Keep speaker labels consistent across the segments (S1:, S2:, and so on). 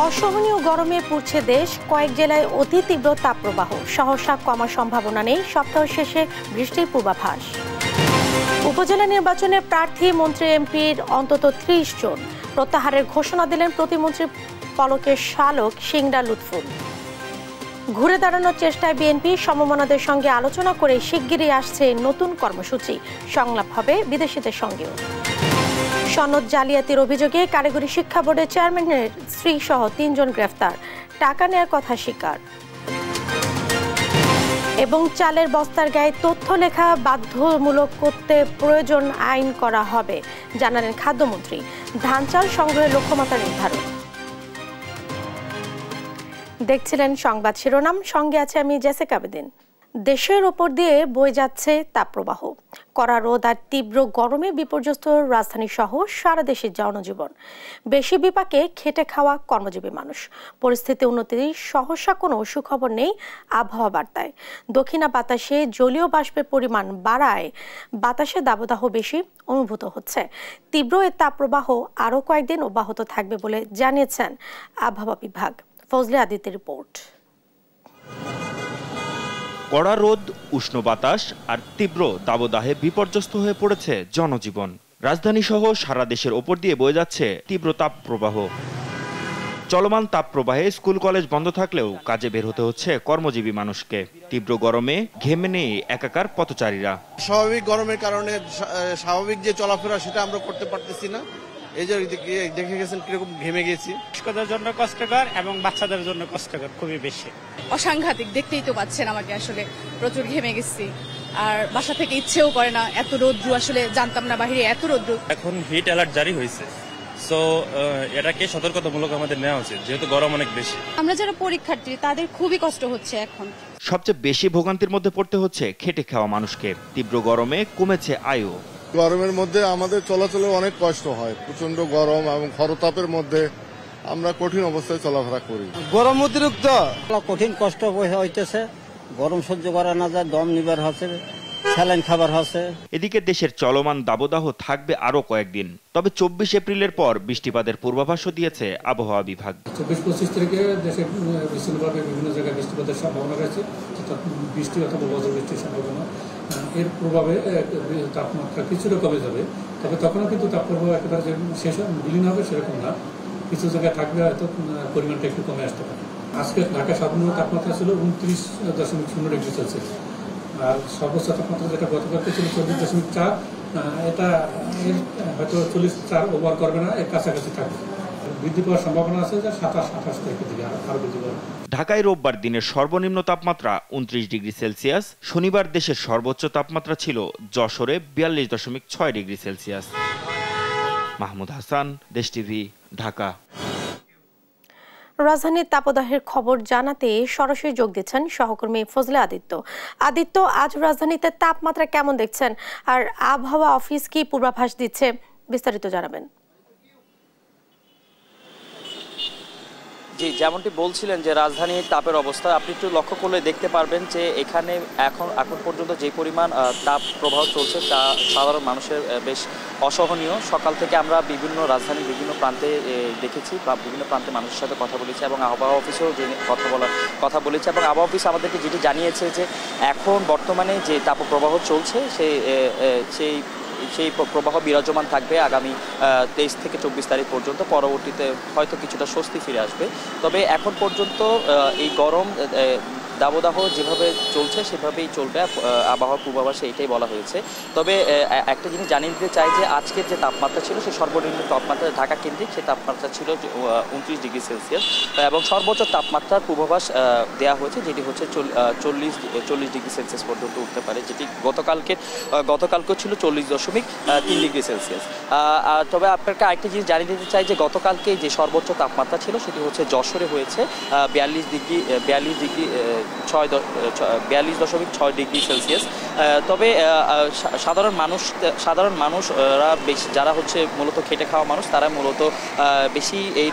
S1: অসহনীয় গরমে পুড়ছে দেশ, কয়েক জেলায় অতি তীব্র তাপপ্রবাহ, সহসা কমার সম্ভাবনা নেই, সপ্তাহ শেষে বৃষ্টির পূর্বাভাস। উপজেলা নির্বাচনে প্রার্থী মন্ত্রী এমপির অন্তত ৩০ জন, প্রত্যাহারের ঘোষণা দিলেন প্রতিমন্ত্রী পলকের শালক সিংড়া লুৎফুল। ঘুরে দাঁড়ানোর চেষ্টায় বিএনপি, সমমনাদের সঙ্গে আলোচনা করে শিগগিরই আসছে নতুন কর্মসূচি, সংলাপ হবে বিদেশিদের সঙ্গেও। সনদ জালিয়াতির অভিযোগে কারিগরি শিক্ষা বোর্ডের চেয়ারম্যানের স্ত্রী সহ ৩ জন গ্রেফতার, টাকা নেয়ার কথা স্বীকার। এবং চালের বস্তার গায়ে তথ্য লেখা বাধ্যতামূলক করতে প্রয়োজন আইন করা হবে, জানালেন খাদ্যমন্ত্রী। ধান চাল সংগ্রহের লক্ষ্যমাত্রা নির্ধারণ। দেখছিলেন সংবাদ শিরোনাম, সঙ্গে আছে আমি জেসিকা বেদিন। দেশের ওপর দিয়ে বয়ে যাচ্ছে তাপপ্রবাহ, কড়া রোদ আর তীব্র গরমে বিপর্যস্ত রাজধানী সহ সারা দেশের জনজীবন। বেশি বিপাকে খেটে খাওয়া কর্মজীবী মানুষ। পরিস্থিতি উন্নতির সহসা কোনো সুখবর নেই আবহাওয়া বার্তায়। দক্ষিণা বাতাসে জলীয় বাষ্পের পরিমাণ বাড়ায় বাতাসে দাবদাহ বেশি অনুভূত হচ্ছে। তীব্র এ তাপপ্রবাহ আরও কয়েকদিন অব্যাহত থাকবে বলে জানিয়েছেন আবহাওয়া বিভাগ। ফজলে আদিত্যের রিপোর্ট।
S2: কড়া রোদ, উষ্ণ বাতাস আর তীব্র দাবদাহে বিপর্যস্ত হয়ে পড়েছে জনজীবন। রাজধানী সহ সারা দেশের ওপর দিয়ে বয়ে যাচ্ছে তীব্র তাপপ্রবাহ। চলমান তাপপ্রবাহে স্কুল কলেজ বন্ধ থাকলেও কাজে বের হতে হচ্ছে কর্মজীবী মানুষকে। তীব্র গরমে ঘেমে নেই একাকার পথচারীরা।
S3: স্বাভাবিক গরমের কারণে স্বাভাবিক যে চলাফেরা সেটা আমরা করতে পারতেছি না। এই যে দেখে গেছেন কিরকম ঘেমে গেছি।
S4: বয়স্কদের জন্য কষ্টকর এবং বাচ্চাদের জন্য কষ্টকর খুবই বেশি।
S5: অসাংঘাতিক, দেখতেই তো পাচ্ছেন আমাকে, আসলে প্রচুর ঘেমে গেছি। আর বাসা থেকে ইচ্ছেও করে না, এত রৌদ্র, আসলে জানতাম না বাইরে এত রৌদ্র।
S6: এখন হিট অ্যালার্ট জারি হয়েছে, সো এটাকে সতর্কতামূলক আমাদের নেওয়া উচিত, যেহেতু গরম অনেক বেশি।
S5: আমরা যারা পরীক্ষার্থী তাদের খুবই কষ্ট হচ্ছে এখন।
S2: সবচেয়ে বেশি ভোগান্তির মধ্যে পড়তে হচ্ছে খেটে খাওয়া মানুষকে। তীব্র গরমে কমেছে আয়ও।
S3: গরমের মধ্যে আমাদের চলাচলে অনেক কষ্ট হয়। প্রচন্ড গরম এবং খরতাপের মধ্যে আমরা কঠিন অবস্থায় চলাফেরা করি।
S7: গরম অতিরিক্ত কঠিন কষ্ট হইতেছে, গরম সহ্য করা না যায়, দম নিবার হচ্ছে, স্যালাইন খাবার হচ্ছে।
S2: এদিকে দেশের চলমান দাবদাহ থাকবে আরো কয়েকদিন। তবে ২৪ এপ্রিলের পর বৃষ্টিপাতের পূর্বাভাসও দিয়েছে আবহাওয়া বিভাগ।
S8: ২৪-২৫ তারিখে দেশে বিচ্ছিন্নভাবে বিভিন্ন জায়গায় বৃষ্টিপাতের সম্ভাবনা রয়েছে, বৃষ্টি অথবা বজ্রবৃষ্টির সম্ভাবনা। এর প্রভাবে তাপমাত্রা কিছুটা কমে যাবে, তবে তখনও কিন্তু তাপপ্রবাহ একেবারে যে শেষ বিলীন হবে সেরকম না। কিছু জায়গায় থাকবে, হয়তো পরিমাণটা একটু কমে আসতে পারে। আজকে ঢাকা সর্বনিম্ন তাপমাত্রা ছিল ২৯.০ ডিগ্রি সেলসিয়াস, আর সর্বোচ্চ তাপমাত্রা যেটা গতকালকে ছিল ৪০.৪। এটা হয়তো ৪০ ওভার করবে না, এর কাছাকাছি থাকবে। বৃদ্ধি পাওয়ার সম্ভাবনা আছে যে ২৭-২৮ তারিখের দিকে আরো বৃদ্ধি পাবে।
S2: ঢাকায় রোববার দিনের সর্বনিম্ন তাপমাত্রা ২৯ ডিগ্রি সেলসিয়াস। শনিবার দেশের সর্বোচ্চ তাপমাত্রা ছিল যশোরে ৪২.৬ ডিগ্রি সেলসিয়াস। মাহমুদ হাসান, দেশ টিভি, ঢাকা।
S1: রাজধানীর তাপদাহের খবর জানাতে সরাসরি যোগ দিচ্ছেন সহকর্মী ফজলে আদিত্য। আদিত্য, আজ রাজধানীতে তাপমাত্রা কেমন দেখছেন, আর আবহাওয়া অফিস কি পূর্বাভাস দিচ্ছে, বিস্তারিত জানাবেন।
S9: জি, যেমনটি বলছিলেন যে রাজধানীর তাপের অবস্থা আপনি একটু লক্ষ্য করলে দেখতে পারবেন যে এখানে এখন পর্যন্ত যে পরিমাণ তাপ প্রবাহ চলছে তা সাধারণ মানুষের বেশ অসহনীয়। সকাল থেকে আমরা বিভিন্ন রাজধানীর বিভিন্ন প্রান্তে দেখেছি বা বিভিন্ন প্রান্তে মানুষের সাথে কথা বলেছি এবং আবহাওয়া অফিসেও কথা বলেছি, এবং আবহাওয়া অফিস আমাদেরকে যেটি জানিয়েছে যে এখন বর্তমানে যে তাপপ্রবাহ চলছে সেই প্রবাহ বিরাজমান থাকবে আগামী ২৩ থেকে ২৪ তারিখ পর্যন্ত। পরবর্তীতে হয়তো কিছুটা স্বস্তি ফিরে আসবে। তবে এখন পর্যন্ত এই গরম দাবদাহ যেভাবে চলছে সেভাবেই চলবে, আবহাওয়া পূর্বাভাসে এটাই বলা হয়েছে। তবে একটা জিনিস জানিয়ে দিতে চাই যে আজকের যে তাপমাত্রা ছিল সেই সর্বনিম্ন তাপমাত্রা ঢাকা কেন্দ্রিক সেই তাপমাত্রা ছিল ২৯ ডিগ্রি সেলসিয়াস, এবং সর্বোচ্চ তাপমাত্রার পূর্বাভাস দেওয়া হয়েছে যেটি হচ্ছে ৪০ ডিগ্রি সেলসিয়াস পর্যন্ত উঠতে পারে, যেটি গতকালকেও ছিল ৪০.৩ ডিগ্রি সেলসিয়াস। তবে আপনাকে আরেকটি জিনিস জানিয়ে দিতে চাই যে গতকালকে যে সর্বোচ্চ তাপমাত্রা ছিল সেটি হচ্ছে যশোরে হয়েছে ৪২.৬ ডিগ্রি সেলসিয়াস। তবে সাধারণ মানুষরা বেশি, যারা হচ্ছে মূলত খেটে খাওয়া মানুষ, তারা মূলত বেশি এই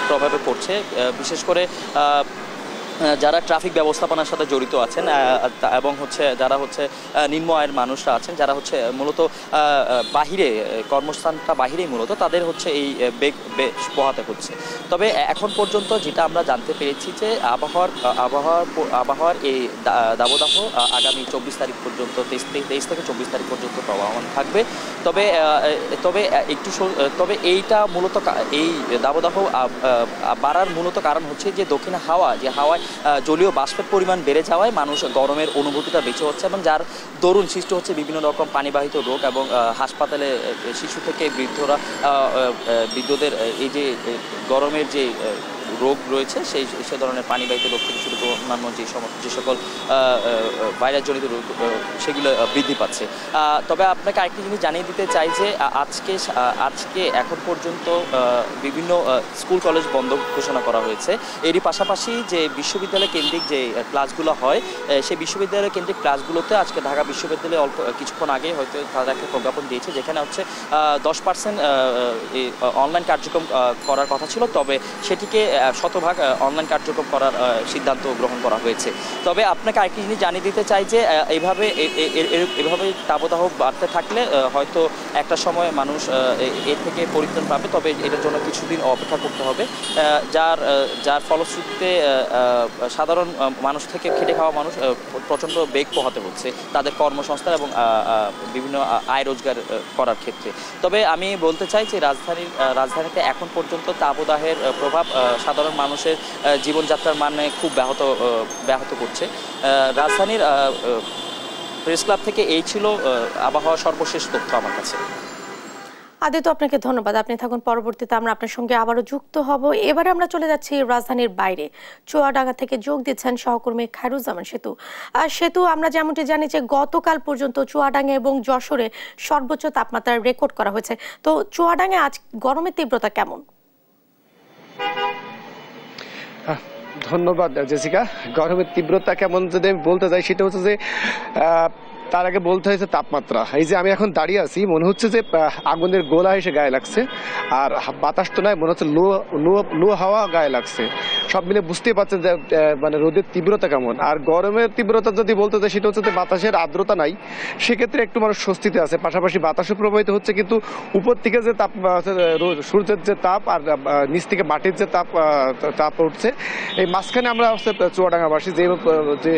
S9: প্রভাবে পড়ছে। বিশেষ করে যারা ট্রাফিক ব্যবস্থাপনার সাথে জড়িত আছেন এবং যারা নিম্ন আয়ের মানুষরা আছেন, যারা মূলত বাহিরে কর্মস্থানটা বাহিরেই মূলত তাদের এই বেগ পোহাতে হচ্ছে। তবে এখন পর্যন্ত যেটা আমরা জানতে পেরেছি যে আবহাওয়ার এই দাবদাহ আগামী 24 তারিখ পর্যন্ত 23 থেকে 24 তারিখ পর্যন্ত প্রবাহমান থাকবে। তবে এইটা মূলত এই দাবদাহ বাড়ার মূলত কারণ হচ্ছে যে দক্ষিণ হাওয়ায় জলীয় বাষ্পের পরিমাণ বেড়ে যাওয়ায় মানুষ গরমের অনুভূতিটা বেশি হচ্ছে এবং যার দরুন সৃষ্টি হচ্ছে বিভিন্ন রকম পানিবাহিত রোগ এবং হাসপাতালে শিশু থেকে বৃদ্ধদের এই যে গরমের যে রোগ রয়েছে সে ধরনের পানিবাহিত রোগ থেকে শুরু করে অন্যান্য যে সকল ভাইরাসজনিত রোগ সেগুলো বৃদ্ধি পাচ্ছে। তবে আপনাকে আরেকটি জিনিস জানিয়ে দিতে চাই যে আজকে এখন পর্যন্ত বিভিন্ন স্কুল কলেজ বন্ধ ঘোষণা করা হয়েছে। এরই পাশাপাশি যে বিশ্ববিদ্যালয় কেন্দ্রিক যে ক্লাসগুলো হয় সেই বিশ্ববিদ্যালয় কেন্দ্রিক ক্লাসগুলোতে আজকে ঢাকা বিশ্ববিদ্যালয়ে কিছুক্ষণ আগে হয়তো তারা একটা প্রজ্ঞাপন দিয়েছে, যেখানে 10% অনলাইন কার্যক্রম করার কথা ছিল, তবে সেটিকে শতভাগ অনলাইন কার্যক্রম করার সিদ্ধান্ত গ্রহণ করা হয়েছে। তবে আপনাকে আরেকটি জিনিস জানিয়ে দিতে চাই যে এভাবে দাবদাহ বাড়তে থাকলে হয়তো একটা সময় মানুষ এর থেকে পরিত্রাণ পাবে, তবে এটার জন্য কিছুদিন অপেক্ষা করতে হবে, যার ফলশ্রুতিতে সাধারণ মানুষ থেকে খেটে খাওয়া মানুষ প্রচণ্ড বেগ পোহাতে হচ্ছে তাদের কর্মসংস্থান এবং বিভিন্ন আয় রোজগার করার ক্ষেত্রে। তবে আমি বলতে চাই যে রাজধানীতে এখন পর্যন্ত দাবদাহের প্রভাব সাধারণ মানুষের জীবনযাত্রার মানে খুব ব্যাহত করছে। রাজধানীর প্রেস ক্লাব থেকে এই ছিল আবহাওয়া সর্বশেষ তথ্য আমার কাছে।
S1: আদিত্য, আপনাকে ধন্যবাদ। আপনি থাকুন, পরবর্তীতে আমরা আপনার সঙ্গে আবারও যুক্ত হব। এবারে আমরা চলে যাচ্ছি রাজধানীর বাইরে। চুয়াডাঙ্গা থেকে যোগ দিচ্ছেন সহকর্মী খায়রুজ্জামান সেতু। আমরা যেমনটি জানি যে গতকাল পর্যন্ত চুয়াডাঙ্গা এবং যশোরে সর্বোচ্চ তাপমাত্রা রেকর্ড করা হয়েছে। তো চুয়াডাঙ্গায় আজ গরমের তীব্রতা কেমন?
S10: ধন্যবাদ জেসিকা। গরমের তীব্রতা কেমন যদি আমি বলতে চাই, সেটা হচ্ছে যে তার আগে বলতে হয়েছে তাপমাত্রা। এই যে আমি এখন দাঁড়িয়ে আছি, মনে হচ্ছে যে আগুনের গোলা এসে গায়ে লাগছে, আর বাতাস তো নয়, মনে হচ্ছে লো হাওয়া গায়ে লাগছে। সব মিলে বুঝতেই পারছেন যে মানে রোদের তীব্রতা কেমন। আর গরমের তীব্রতা যদি বলতে চাই, সেটা হচ্ছে যে বাতাসের আর্দ্রতা নাই, সেক্ষেত্রে একটু মানুষ স্বস্তিতে আছে। পাশাপাশি বাতাসও প্রবাহিত হচ্ছে, কিন্তু উপর থেকে যে তাপ, সূর্যের যে তাপ আর নিচ থেকে মাটির যে তাপ উঠছে, এই মাঝখানে আমরা চুয়াডাঙ্গাবাসী যে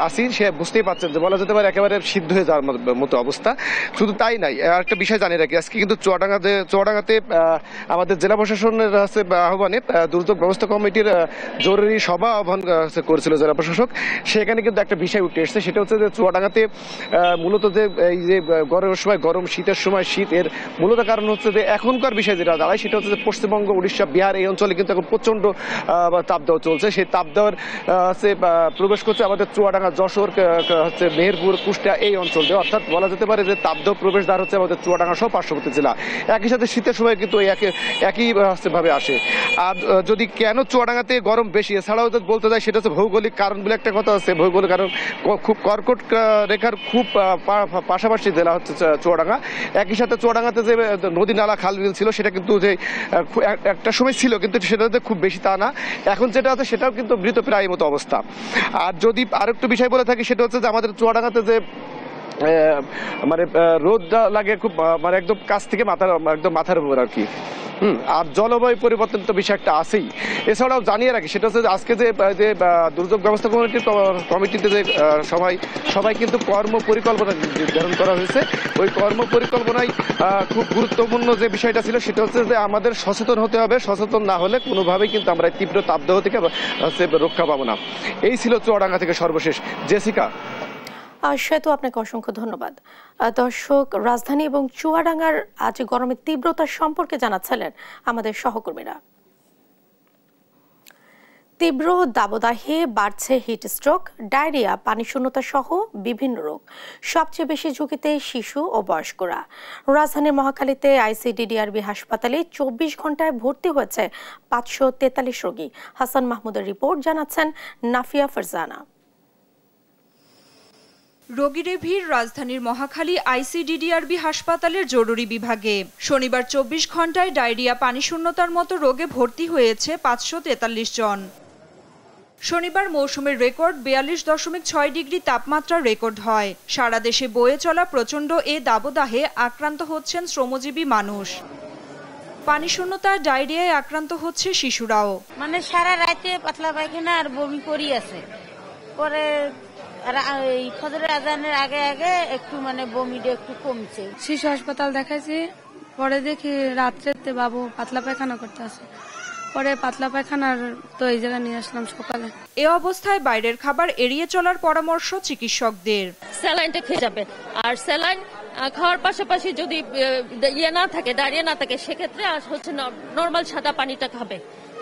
S10: আসি, সে বুঝতেই পারছেন যে বলা যেতে পারে একেবারে সিদ্ধ হয়ে যাওয়ার মতো অবস্থা। শুধু তাই নাই, আর একটা বিষয় জানিয়ে রাখি, আজকে কিন্তু চুয়াডাঙ্গাতে আমাদের জেলা প্রশাসনের আহ্বানে দুর্যোগ ব্যবস্থা কমিটির জরুরি সভা আহ্বান করেছিল জেলা প্রশাসক। সেখানে কিন্তু একটা বিষয় উঠে এসেছে, সেটা হচ্ছে যে চুয়াডাঙ্গাতে মূলত যে এই যে গরমের সময় গরম, শীতের সময় শীত, এর মূলত কারণ হচ্ছে যে এখনকার বিষয় যেটা দাঁড়ায়, সেটা হচ্ছে যে পশ্চিমবঙ্গ, উড়িষ্যা, বিহার এই অঞ্চলে কিন্তু এখন প্রচণ্ড তাপ দেওয়া চলছে। সেই তাপ দেওয়ার প্রবেশ করছে আমাদের চুয়াডাঙ্গা, যশোর, মেহেরপুর, কুষ্টিয়া এই অঞ্চল দিয়ে। অর্থাৎ বলা যেতে পারে যে তাপদাহ প্রবেশদ্বার হচ্ছে আমাদের চুয়াডাঙ্গা সহ পার্শ্ববর্তী জেলা। একই সাথে শীতের সময় কিন্তু একই ভাবে আসে। আর যদি কেন চুয়াডাঙ্গাতে গরম বেশি, এছাড়াও যদি বলতে যায়, সেটা হচ্ছে ভৌগোলিক কারণ বলে একটা কথা আছে। ভৌগোলিক কারণ, খুব কর্কট রেখার খুব পাশাপাশি জেলা হচ্ছে চুয়াডাঙ্গা। একই সাথে চুয়াডাঙ্গাতে যে নদী নালা খাল বিল ছিল, সেটা কিন্তু যে একটা সময় ছিল, কিন্তু সেটাতে খুব বেশি তা না। এখন যেটা আছে সেটাও কিন্তু মৃতপ্রায় মতো অবস্থা। আর যদি আরেকটু বিষয় বলে থাকি, সেটা হচ্ছে যে আমাদের চুয়াডাঙ্গাতে যে মানে রোদটা লাগে খুব, মানে একদম কাছ থেকে মাথার উপর আর কি। আর জলবায়ু পরিবর্তন তো বিষয় একটা আছেই। এছাড়াও জানিয়ে রাখি, সেটা হচ্ছে আজকে যে দুর্যোগ ব্যবস্থা কমিটিতে যে সবাই কিন্তু কর্ম পরিকল্পনা নির্ধারণ করা হয়েছে। ওই কর্ম পরিকল্পনায় খুব গুরুত্বপূর্ণ যে বিষয়টা ছিল, সেটা হচ্ছে যে আমাদের সচেতন হতে হবে। সচেতন না হলে কোনোভাবেই কিন্তু আমরা তীব্র তাপদাহ থেকে রক্ষা পাবো না। এই ছিল চুয়াডাঙ্গা থেকে সর্বশেষ। জেসিকা।
S1: সেতু, আপনাকে অসংখ্য ধন্যবাদ। দর্শক, রাজধানী এবং চুয়াডাঙ্গার আজ গরমের তীব্রতা সম্পর্কে জানাচ্ছিলেন আমাদের সহকর্মীরা। তীব্র দাবদাহে বাড়ছে হিট স্ট্রোক, ডায়রিয়া, পানিশূন্যতা সহ বিভিন্ন রোগ। সবচেয়ে বেশি ঝুঁকিতে শিশু ও বয়স্করা। রাজধানীর মহাখালীতে আইসিডিডিআরবি হাসপাতালে 24 ঘন্টায় ভর্তি হয়েছে 543 রোগী। হাসান মাহমুদের রিপোর্ট, জানাচ্ছেন নাফিয়া ফারজানা।
S11: রোগীরে ভিড় রাজধানীর মহাখালী আইসিডিডিআরবি হাসপাতালের জরুরি বিভাগে। শনিবার 24 ঘন্টায় ডায়রিয়া, পানিশূন্যতার মতো রোগে ভর্তি হয়েছে 543 জন। শনিবার মৌসুমের রেকর্ড 42.6 ডিগ্রি তাপমাত্রা রেকর্ড হয়। সারা দেশে বয়ে চলা প্রচণ্ড এ দাবদাহে আক্রান্ত হচ্ছেন শ্রমজীবী মানুষ। পানি শূন্যতা, ডায়রিয়ায় আক্রান্ত হচ্ছে শিশুরাও।
S12: মানে সারা রাতে পাতলা পায়খানা আর বমি করি আছে, পরে ফজরের আজানের আগে আগে একটু মানে বমিটা একটু কমছে।
S13: শিশু হাসপাতাল দেখাইছি, পরে দেখি রাত্রে বাবু পাতলা পায়খানা করতে আছে, পরে পাতলা পায়খানার তো এই জায়গায় নিয়ে আসলাম সকালে।
S11: এ অবস্থায় বাইরের খাবার এড়িয়ে চলার পরামর্শ চিকিৎসকদের।
S14: স্যালাইনটা খেয়ে যাবে, আর স্যালাইন খাওয়ার পাশাপাশি যদি না থাকে, ডায়রিয়া না থাকে, সেক্ষেত্রে হচ্ছে নর্মাল সাদা পানিটা খাবে।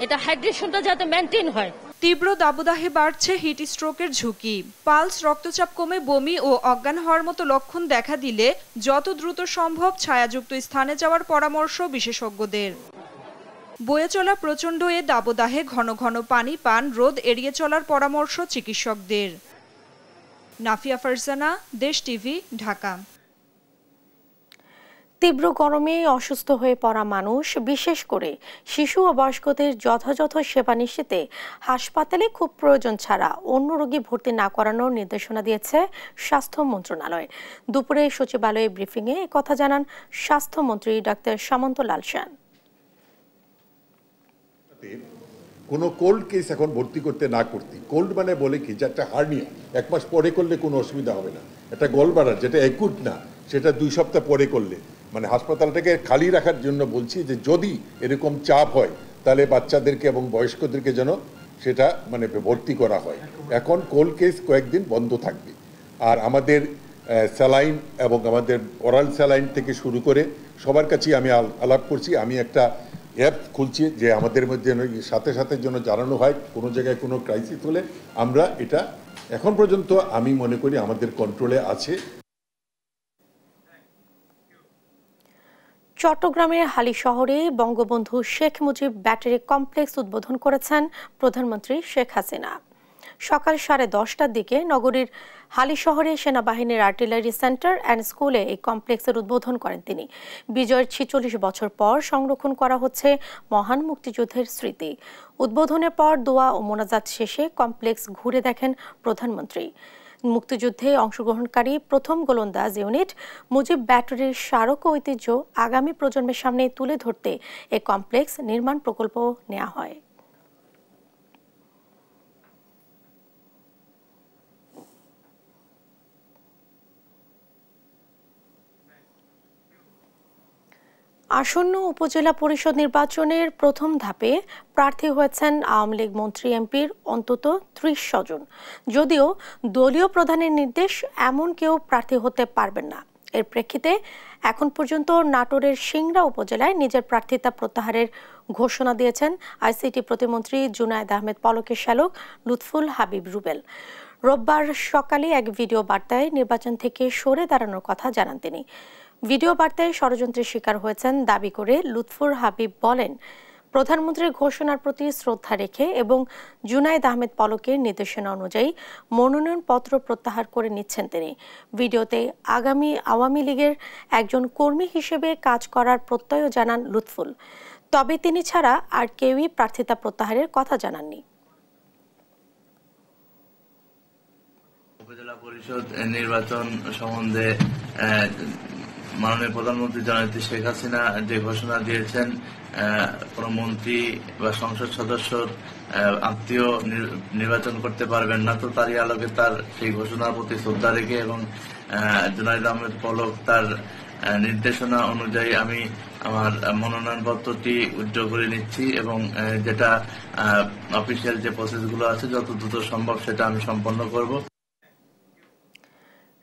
S14: এটা হাইড্রেশনটা যাতে মেনটেন হয়।
S11: তীব্র দাবদাহে বাড়ছে হিট স্ট্রোকের ঝুঁকি। পালস, রক্তচাপ কমে বমি ও অজ্ঞান হওয়ার মতো লক্ষণ দেখা দিলে যত দ্রুত সম্ভব ছায়াযুক্ত স্থানে যাওয়ার পরামর্শ বিশেষজ্ঞদের। বয়ে চলা প্রচণ্ড এ দাবদাহে ঘন ঘন পানি পান, রোদ এড়িয়ে চলার পরামর্শ চিকিৎসকদের। নাফিয়া ফারজানা, দেশ টিভি, ঢাকা।
S1: তীব্র গরমে অসুস্থ হয়ে পড়া মানুষ, বিশেষ করে শিশু ও বয়স্কদের যথাযথ সেবা নিশ্চিতে হাসপাতালে খুব প্রয়োজন ছাড়া অন্য রোগী ভর্তি না করানোর নির্দেশনা দিয়েছে স্বাস্থ্য মন্ত্রণালয়। দুপুরে সচিবালয়ে ব্রিফিংয়ে একথা জানান স্বাস্থ্যমন্ত্রী ডাক্তার সামন্ত লাল সেন।
S15: কোনো কোল্ড কেস এখন ভর্তি করতে না করতে, কোল্ড মানে বলে কি যে একটা হার্নিয়া 1 মাস পরে করলে কোনো অসুবিধা হবে না, একটা গলব্লাডার যেটা অ্যাকুট না সেটা 2 সপ্তাহ পরে করলে, মানে হাসপাতালটাকে খালি রাখার জন্য বলছি যে যদি এরকম চাপ হয় তাহলে বাচ্চাদেরকে এবং বয়স্কদেরকে যেন সেটা মানে ভর্তি করা হয়। এখন কোল্ড কেস কয়েকদিন বন্ধ থাকবে। আর আমাদের স্যালাইন এবং আমাদের ওরাল স্যালাইন থেকে শুরু করে সবার কাছে আমি আলাপ করছি, আমি একটা অ্যাপ খুলছি যে আমাদের মধ্যে সাথে সাথে যেন জানানো হয় কোনো জায়গায় কোনো ক্রাইসিস হলে। আমরা এটা এখন পর্যন্ত আমি মনে করি আমাদের কন্ট্রোলে আছে।
S1: চট্টগ্রামের হালিশহরে বঙ্গবন্ধু শেখ মুজিব ব্যাটারি কমপ্লেক্স উদ্বোধন করেছেন প্রধানমন্ত্রী শেখ হাসিনা। সকাল 10:30টার দিকে নগরীর হালিশহরে সেনাবাহিনীর আর্টিলারি সেন্টার অ্যান্ড স্কুলে এই কমপ্লেক্সের উদ্বোধন করেন তিনি। বিজয়ের 46 বছর পর সংরক্ষণ করা হচ্ছে মহান মুক্তিযুদ্ধের স্মৃতি। উদ্বোধনের পর দোয়া ও মোনাজাত শেষে কমপ্লেক্স ঘুরে দেখেন প্রধানমন্ত্রী। মুক্তিযুদ্ধে অংশগ্রহণকারী প্রথম গোলন্দাজ ইউনিট মুজিব ব্যাটারির স্মারক ঐতিহ্য আগামী প্রজন্মের সামনে তুলে ধরতে এই কমপ্লেক্স নির্মাণ প্রকল্প নেওয়া হয়। আসন্ন উপজেলা পরিষদ নির্বাচনের প্রথম ধাপে প্রার্থী হয়েছেন আওয়ামী লীগ মন্ত্রী এমপির অন্তত 30 জন। যদিও দলীয় প্রধানের নির্দেশ এমন কেউ প্রার্থী হতে পারবেন না। এর প্রেক্ষিতে এখন পর্যন্ত নাটোরের সিংড়া উপজেলায় নিজের প্রার্থিতা প্রত্যাহারের ঘোষণা দিয়েছেন আইসিটি প্রতিমন্ত্রী জুনায়েদ আহমেদ পলকের শ্যালক লুৎফুল হাবিব রুবেল। রোববার সকালে এক ভিডিও বার্তায় নির্বাচন থেকে সরে দাঁড়ানোর কথা জানান তিনি। ভিডিও বার্তায় ষড়যন্ত্রের শিকার হয়েছেন দাবি করে লুৎফুল হাবিব বলেন, প্রধানমন্ত্রীর ঘোষণার প্রতি শ্রদ্ধা রেখে এবং জুনায়েদ আহমেদ পলকের নির্দেশনা অনুযায়ী মনোনয়নপত্র প্রত্যাহার করে নিচ্ছেন তিনি। ভিডিওতে আগামী আওয়ামী লীগের একজন কর্মী হিসেবে কাজ করার প্রত্যয় জানান লুৎফুল। তবে তিনি ছাড়া আর কেউই প্রার্থিতা প্রত্যাহারের কথা জানাননি।
S16: উপজেলা পরিষদ নির্বাচন সম্বন্ধে মাননীয় প্রধানমন্ত্রী জননেত্রী শেখ হাসিনা যে ঘোষণা দিয়েছেন, কোনো মন্ত্রী বা সংসদ সদস্য আত্মীয় নির্বাচন করতে পারবেন না, তো তারই আলোকে তার সেই ঘোষণার প্রতি শ্রদ্ধা রেখে এবং জুনায়েদ আহমেদ পলক তার নির্দেশনা অনুযায়ী আমি আমার মনোনয়নপত্রটি উইথড্র করে নিচ্ছি এবং যেটা অফিসিয়াল যে প্রসেসগুলো আছে যত দ্রুত সম্ভব সেটা আমি সম্পন্ন করব।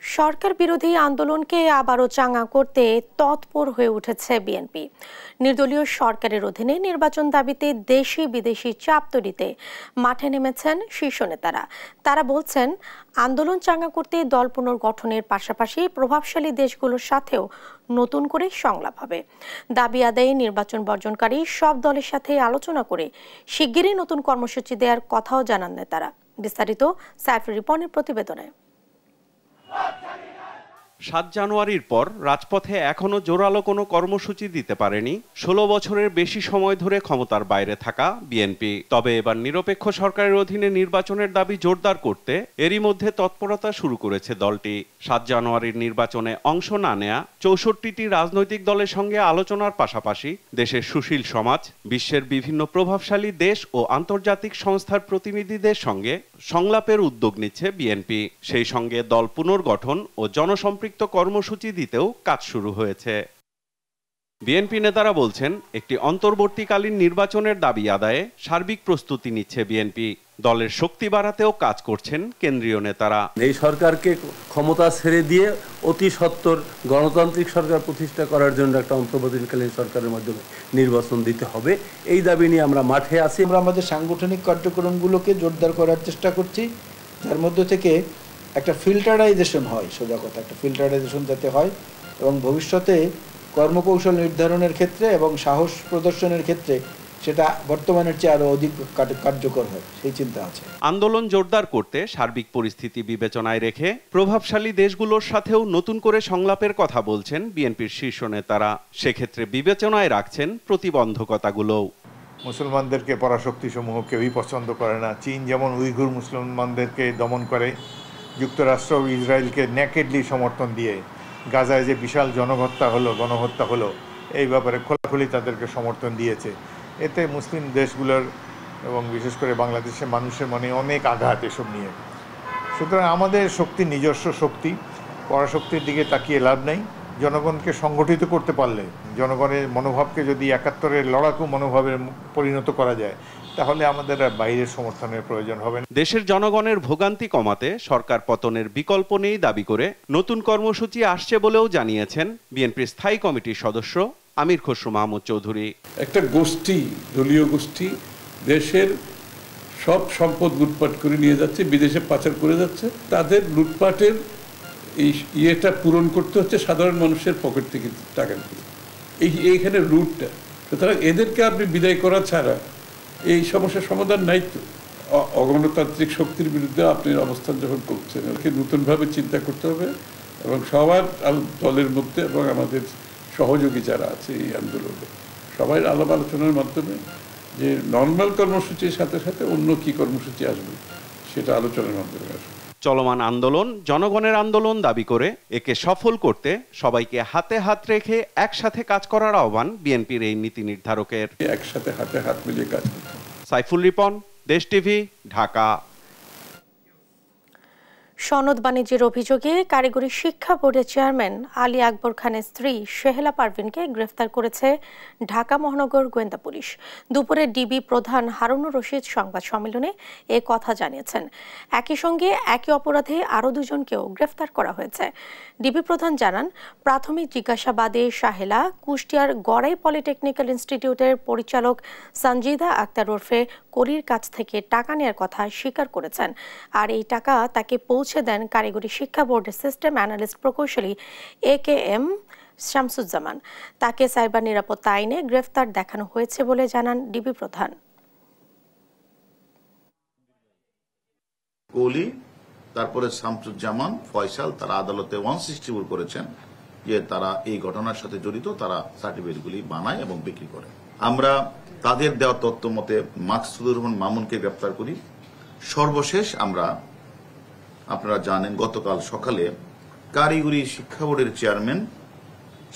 S1: সরকার বিরোধী আন্দোলনকে আবারও চাঙ্গা করতে তৎপর হয়ে উঠেছে বিএনপি। নির্দলীয় সরকারের অধীনে নির্বাচন দাবিতে দেশি বিদেশি চাপ তৈরিতে মাঠে নেমেছেন শীর্ষ নেতারা। তারা বলছেন, আন্দোলন চাঙ্গা করতে দল পুনর্গঠনের পাশাপাশি প্রভাবশালী দেশগুলোর সাথেও নতুন করে সংলাপ হবে। দাবি আদায়ে নির্বাচন বর্জনকারী সব দলের সাথে আলোচনা করে শিগগিরই নতুন কর্মসূচি দেওয়ার কথাও জানান নেতারা। বিস্তারিত সাইফুর রিপনের প্রতিবেদনে।
S17: 7 জানুয়ারির পর রাজপথে এখনো জোরালো কোনো কর্মসূচি দিতে পারেনি 16 বছরের বেশি সময় ধরে ক্ষমতার বাইরে থাকা বিএনপি। তবে এবার নিরপেক্ষ সরকারের অধীনে নির্বাচনের দাবি জোরদার করতে এরই মধ্যে তৎপরতা শুরু করেছে দলটি। 7 জানুয়ারির নির্বাচনে অংশ না নেয়া 64টি রাজনৈতিক দলের সঙ্গে আলোচনার পাশাপাশি দেশের সুশীল সমাজ, বিশ্বের বিভিন্ন প্রভাবশালী দেশ ও আন্তর্জাতিক সংস্থার প্রতিনিধিদের সঙ্গে সংলাপের উদ্যোগ নিচ্ছে বিএনপি। সেই সঙ্গে দল পুনর্গঠন ও জনসম্পৃক্ত কর্মসূচি দিতেও কাজ শুরু হয়েছে। বিএনপি নেতারা বলছেন, একটি অন্তর্বর্তীকালীন নির্বাচনের দাবি আদায়ে সার্বিক প্রস্তুতি নিচ্ছে বিএনপি। দলের শক্তি বাড়াতেও কাজ করছেন কেন্দ্রীয় নেতারা।
S18: এই সরকারকে ক্ষমতা ছেড়ে দিয়ে অতি সত্বর গণতান্ত্রিক সরকার প্রতিষ্ঠা করার জন্য একটা অন্তর্বর্তীকালীন সরকারের মাধ্যমে নির্বাচন দিতে হবে, এই দাবি নিয়ে আমরা মাঠে আছি।
S19: আমরা আমাদের সাংগঠনিক কার্যক্রমগুলোকে জোরদার করার চেষ্টা করছি, যার মধ্যে থেকে একটা ফিল্টারাইজেশন হয়, সোজা কথা একটা ফিল্টারাইজেশন যাতে হয় এবং ভবিষ্যতে কর্মকৌশল নির্ধারণের ক্ষেত্রে এবং সাহস প্রদর্শনের ক্ষেত্রে সেটা বর্তমানের চেয়ে আরো অধিক কার্যকর হয়, সেই চিন্তা আছে।
S17: আন্দোলন জোরদার করতে সার্বিক পরিস্থিতি বিবেচনায় রেখে প্রভাবশালী দেশগুলোর সাথেও নতুন করে সংলাপের কথা বলছেন বিএনপির শীর্ষ নেতারা। সেক্ষেত্রে বিবেচনায় রাখছেন প্রতিবন্ধকতাগুলোও।
S20: মুসলমানদেরকে পরাশক্তি সমূহ কেউই পছন্দ করে না। চীন যেমন উইঘুর মুসলমানদেরকে দমন করে, যুক্তরাষ্ট্র ইসরায়েলকে নেকেডলি সমর্থন দিয়ে গাজায় যে বিশাল গণহত্যা হলো এই ব্যাপারে খোলাখুলি তাদেরকে সমর্থন দিয়েছে। এতে মুসলিম দেশগুলোর এবং বিশেষ করে বাংলাদেশের মানুষের মনে অনেক আঘাত এসব নিয়ে। সুতরাং আমাদের শক্তি নিজস্ব শক্তি, পরাশক্তির দিকে তাকিয়ে লাভ নেই। জনগণকে সংগঠিত করতে পারলে, জনগণের মনোভাবকে যদি 71-এর লড়াকু মনোভাবে পরিণত করা যায়, তাহলে আমাদের আর বাইরের সমর্থনের প্রয়োজন হবে না।
S17: দেশের জনগণের ভোগান্তি কমাতে সরকার পতনের বিকল্প নেই দাবি করে নতুন কর্মসূচি আসছে বলেও জানিয়েছেন বিএনপির স্থায়ী কমিটির সদস্য আমির খসরু মাহমুদ চৌধুরী।
S8: একটা গোষ্ঠী, দলীয় গোষ্ঠী দেশের সব সম্পদ লুটপাট করে নিয়ে যাচ্ছে, বিদেশে পাচার করে যাচ্ছে। তাদের লুটপাটের এই ইয়েটা পূরণ করতে হচ্ছে সাধারণ মানুষের পকেট থেকে টাকা দিয়ে, এইখানে রুটটা। সুতরাং এদেরকে আপনি বিদায় করা ছাড়া এই সমস্যার সমাধান নাই। তো অগণতান্ত্রিক শক্তির বিরুদ্ধে আপনি অবস্থান যখন করছেন, ওকে নতুনভাবে চিন্তা করতে হবে এবং সবার দলের মধ্যে এবং আমাদের সহযোগী যারা আছে এই আন্দোলনে সবাই আলাপ আলোচনার মাধ্যমে যে নর্মাল কর্মসূচির সাথে সাথে অন্য কি কর্মসূচি আসবে সেটা আলোচনার মাধ্যমে আসবে।
S17: চলমান আন্দোলন জনগণের আন্দোলন দাবি করে একে সফল করতে সবাইকে হাতে হাত রেখে একসাথে কাজ করার আহ্বান বিএনপির এই নীতি নির্ধারকের।
S8: একসাথে হাতে হাত মিলিয়ে কাজ করতে।
S17: সাইফুল রিপন, দেশ টিভি, ঢাকা।
S1: সনদ বাণিজ্যের অভিযোগে কারিগরি শিক্ষা বোর্ডের চেয়ারম্যান আলী আকবর খানের স্ত্রী শেহেলা পারভিনকে গ্রেফতার করেছে ঢাকা মহানগর গোয়েন্দা পুলিশ। দুপুরে ডিবি প্রধান হারুনুর রশিদ সংবাদ সম্মেলনে এ কথা জানিয়েছেন। একই সঙ্গে একই অপরাধে আরও দুজনকেও গ্রেফতার করা হয়েছে। ডিবি প্রধান জানান, প্রাথমিক জিজ্ঞাসাবাদে শাহেলা কুষ্টিয়ার গড়াই পলিটেকনিক্যাল ইনস্টিটিউটের পরিচালক সঞ্জিদা আক্তার ওরফে করির কাছ থেকে টাকা নেওয়ার কথা স্বীকার করেছেন। আর এই টাকা তাকে পৌঁছে দেন কারিগরি শিক্ষা বোর্ডের সিস্টেম অ্যানালিস্ট প্রকৌশলী AKM শামসুজ্জামান। তাকে সাইবার নিরাপত্তা আইনে গ্রেফতার দেখানো হয়েছে বলে জানান ডিবি প্রধান।
S21: কোহলি, তারপরে শামসুজ্জামান, ফয়সাল তারা আদালতে 164 করেছেন যে তারা এই ঘটনার সাথে জড়িত, তারা সার্টিফিকেটগুলি বানায় এবং বিক্রি করে। আমরা তাদের দেওয়া তথ্য মতে মাকসুদুর রহমান মামুনকে গ্রেফতার করি। সর্বশেষ আমরা, আপনারা জানেন, গতকাল সকালে কারিগরি শিক্ষা বোর্ডের চেয়ারম্যান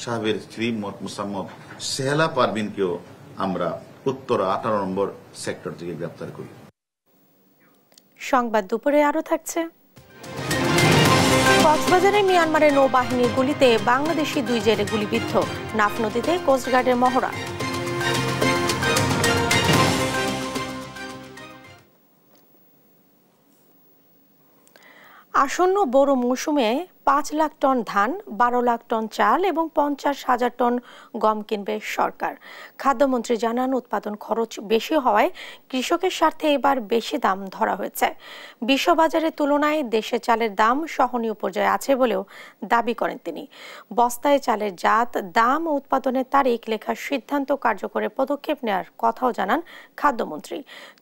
S21: সাহেবের স্ত্রী মোসাম্মদ শেহেলা পারভিনকেও আমরা উত্তরা 18 নম্বর সেক্টর থেকে গ্রেফতার করি।
S1: সংবাদ দুপুরে আরো থাকছে। কক্সবাজারে মিয়ানমারের নৌবাহিনীর গুলিতে বাংলাদেশি 2 জেলে গুলিবিদ্ধ। নাফ নদীতে কোস্টগার্ডের মহড়া। আসন্ন বোরো মৌসুমে 5 লাখ টন ধান, 12 লাখ টন চাল এবং 50,000 টন গম কিনবে সরকার। খাদ্যমন্ত্রী জানান, উৎপাদন খরচ বেশি হওয়ায় কৃষকের স্বার্থে এবার বেশি দাম ধরা হয়েছে। বিশ্ববাজারের তুলনায় দেশে চালের দাম সহনীয় পর্যায়ে আছে বলেও দাবি করেন তিনি। বস্তায় চালের জাত, দাম ও উৎপাদনের তারিখ লেখার সিদ্ধান্ত কার্যকরের পদক্ষেপ নেওয়ার কথাও জানান খাদ্যমন্ত্রী।